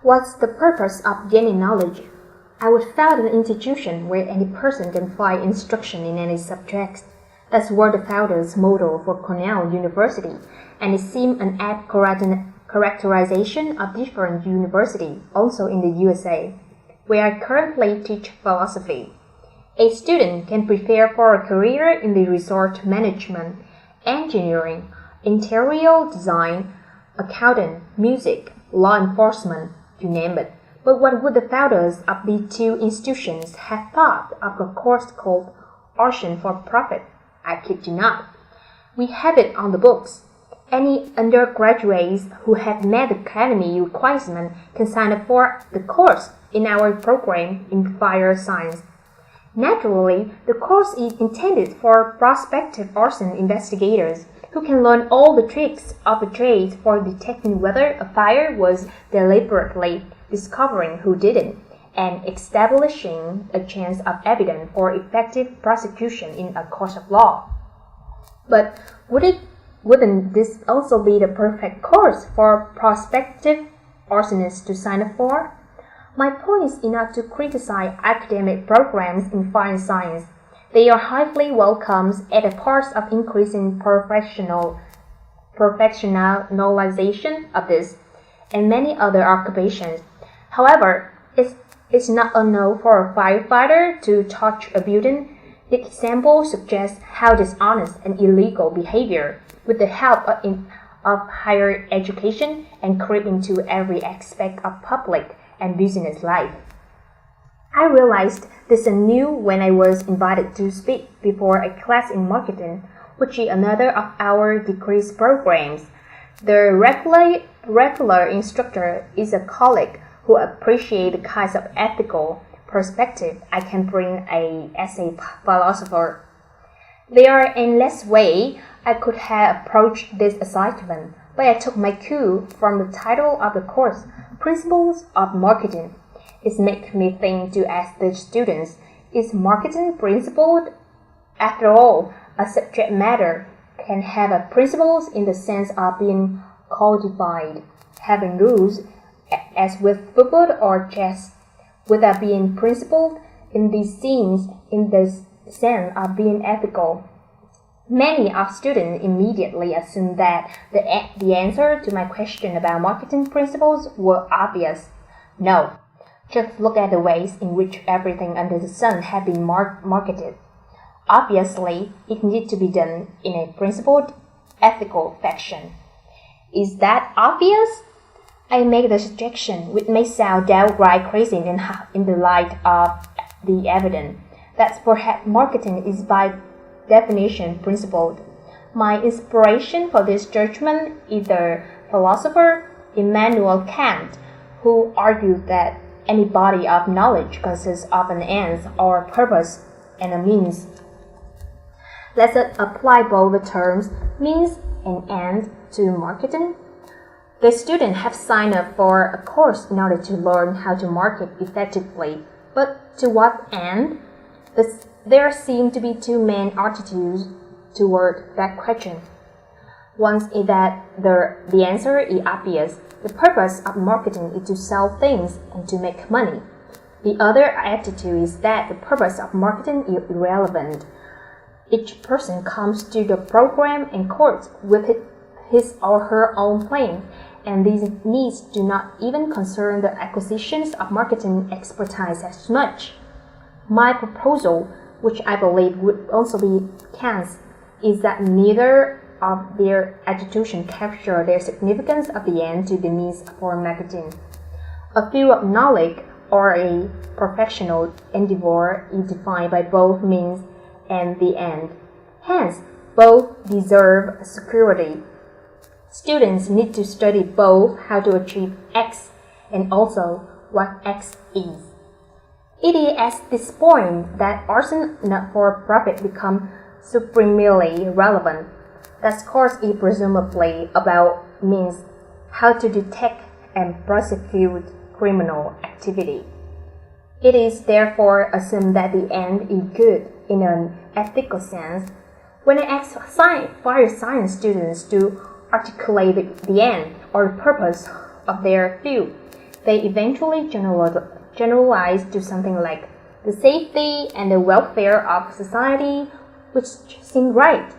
What's the purpose of gaining knowledge? I would found an institution where any person can find instruction in any subject. That's what the founders model for Cornell University, and it seemed an apt characterization of different universities also in the USA, where I currently teach philosophy. A student can prepare for a career in the resort management, engineering, interior design, accounting, music, law enforcement, you name it. But what would the founders of the two institutions have thought of a course called Arson for Profit? I kid you not. We have it on the books. Any undergraduates who have met the academy requirement can sign up for the course in our program in fire science. Naturally, the course is intended for prospective arson investigators who can learn all the tricks of the trade for detecting whether a fire was deliberately, discovering who did it, and establishing a chance of evidence for effective prosecution in a court of law. But wouldn't this also be the perfect course for prospective arsonists to sign up for? My point is not to criticize academic programs in fire science. They are highly welcome as a part of increasing professionalization of this and many other occupations. However, it's not unknown for a firefighter to touch a building. The example suggests how dishonest and illegal behavior, with the help of higher education, and creep into every aspect of public and business life. I realized this anew when I was invited to speak before a class in marketing, which is another of our degree programs. The regular instructor is a colleague who appreciates the kinds of ethical perspective I can bring as a philosopher. There are endless ways I could have approached this assignment, but I took my cue from the title of the course, Principles of Marketing. It makes me think to ask the students, is marketing principled? After all, a subject matter can have a principles in the sense of being codified, having rules, as with football or chess, without being principled in these scenes in the sense of being ethical. Many of students immediately assume that the answer to my question about marketing principles were obvious. No. Just look at the ways in which everything under the sun has been marketed. Obviously, it needs to be done in a principled, ethical fashion. Is that obvious? I make the suggestion, which may sound downright crazy in the light of the evidence, that perhaps marketing is by definition principled. My inspiration for this judgment is the philosopher Immanuel Kant, who argued that any body of knowledge consists of an end or purpose and a means. Let's apply both the terms means and end to marketing. The students have signed up for a course in order to learn how to market effectively, but to what end? There seem to be two main attitudes toward that question. One is that the answer is obvious. The purpose of marketing is to sell things and to make money. The other attitude is that the purpose of marketing is irrelevant. Each person comes to the program and course with his or her own plan, and these needs do not even concern the acquisitions of marketing expertise as much. My proposal, which I believe would also be Kant's, is that neither of their attitudes capture their significance of the end to the means for marketing. A field of knowledge or a professional endeavor is defined by both means and the end. Hence, both deserve security. Students need to study both how to achieve X and also what X is. It is at this point that arson not for profit becomes supremely relevant. That course is presumably about means how to detect and prosecute criminal activity. It is therefore assumed that the end is good in an ethical sense. When I ask fire science students to articulate the end or the purpose of their field, they eventually generalize to something like the safety and the welfare of society, which seem right.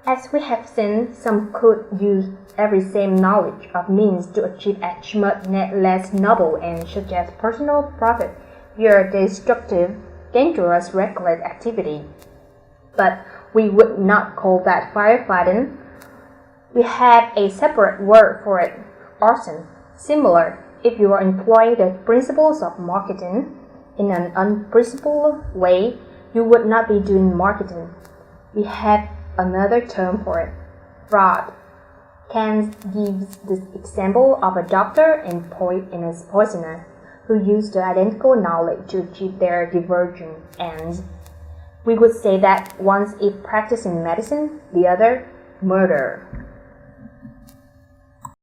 As we have seen, some could use every same knowledge of means to achieve acts much less noble and such as personal profit via destructive, dangerous, reckless activity. But we would not call that firefighting. We have a separate word for it, arson. Similar, if you are employing the principles of marketing in an unprincipled way, you would not be doing marketing. We have another term for it, fraud. Kant gives the example of a doctor and a poisoner who use the identical knowledge to achieve their divergent ends. We would say that one is practicing medicine, the other murder.